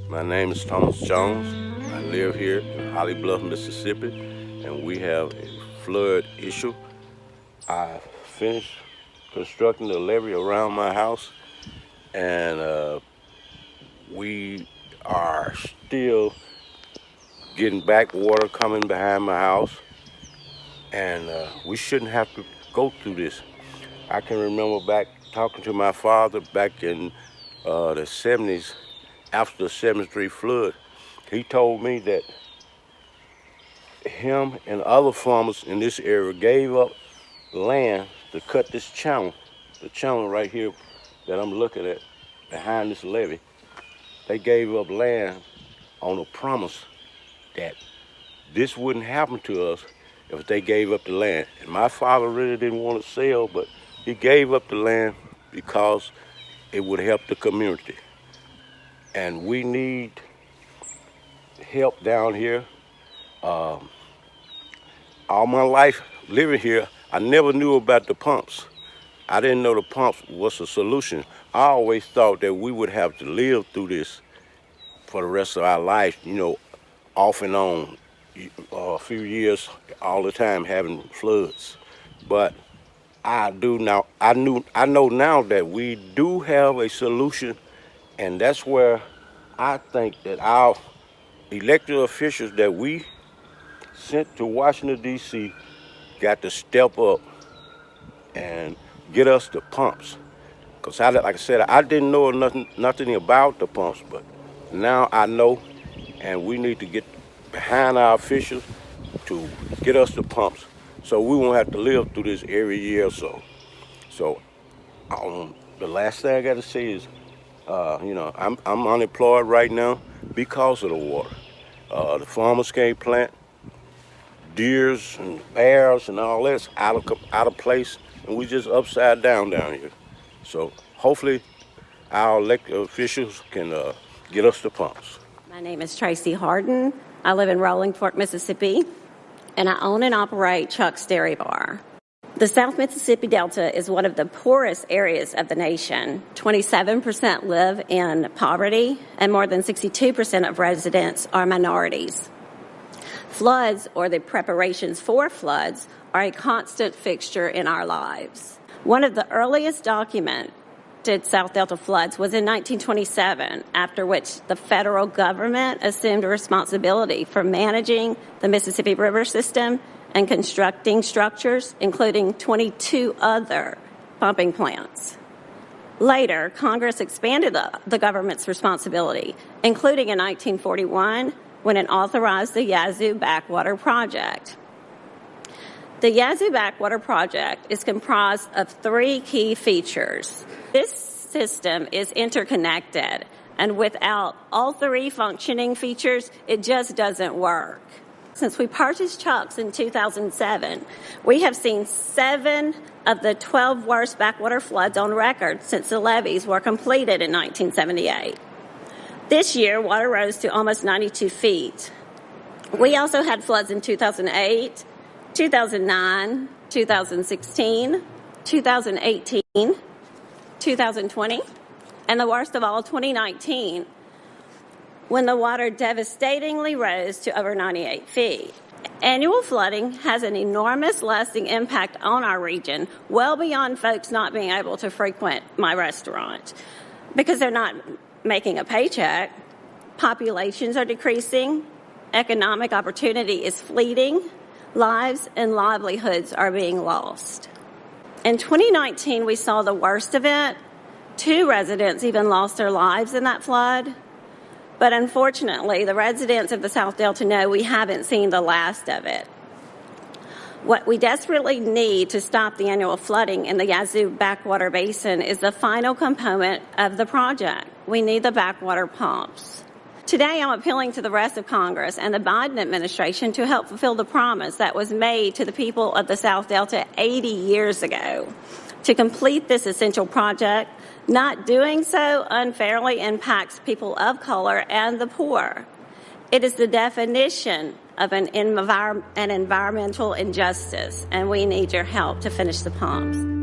My name is Thomas Jones. I live here in Holly Bluff, Mississippi, and we have a flood issue. I finished constructing the levee around my house, and we are still getting backwater coming behind my house, and we shouldn't have to go through this. I can remember back talking to my father back in the 70s, after the 73 flood. He told me that him and other farmers in this area gave up land to cut this channel, the channel right here that I'm looking at behind this levee. They gave up land on a promise that this wouldn't happen to us if they gave up the land. And my father really didn't want to sell, but he gave up the land because it would help the community. And we need help down here. All my life living here, I never knew about the pumps. I didn't know the pumps was a solution. I always thought that we would have to live through this for the rest of our life, off and on, a few years, all the time having floods. But I know now that we do have a solution, and that's where I think that our elected officials that we sent to Washington, D.C. got to step up and get us the pumps. Because like I said, I didn't know nothing about the pumps, but now I know, and we need to get behind our officials to get us the pumps so we won't have to live through this every year or so. So the last thing I got to say is, I'm unemployed right now because of the water. The farmers can't plant. Deers and bears and all that's out of place, and we just upside down here. So hopefully our elected officials can get us the pumps. My name is Tracy Harden. I live in Rolling Fork, Mississippi, and I own and operate Chuck's Dairy Bar. The South Mississippi Delta is one of the poorest areas of the nation. 27% live in poverty, and more than 62% of residents are minorities. Floods, or the preparations for floods, are a constant fixture in our lives. One of the earliest documented South Delta floods was in 1927, after which the federal government assumed responsibility for managing the Mississippi River system and constructing structures, including 22 other pumping plants. Later, Congress expanded the government's responsibility, including in 1941, when it authorized the Yazoo Backwater project. The Yazoo Backwater project is comprised of three key features. This system is interconnected, and without all three functioning features, it just doesn't work. Since we purchased Chuck's in 2007, we have seen 7 of the 12 worst backwater floods on record since the levees were completed in 1978. This year, water rose to almost 92 feet. We also had floods in 2008, 2009, 2016, 2018, 2020, and the worst of all, 2019, when the water devastatingly rose to over 98 feet. Annual flooding has an enormous lasting impact on our region, well beyond folks not being able to frequent my restaurant. Because they're not making a paycheck, populations are decreasing, economic opportunity is fleeting, lives and livelihoods are being lost. In 2019, we saw the worst of it. 2 residents even lost their lives in that flood. But unfortunately, the residents of the South Delta know we haven't seen the last of it. What we desperately need to stop the annual flooding in the Yazoo Backwater Basin is the final component of the project. We need the backwater pumps. Today, I'm appealing to the rest of Congress and the Biden administration to help fulfill the promise that was made to the people of the South Delta 80 years ago to complete this essential project. Not doing so unfairly impacts people of color and the poor. It is the definition of an environmental injustice, and we need your help to finish the pumps.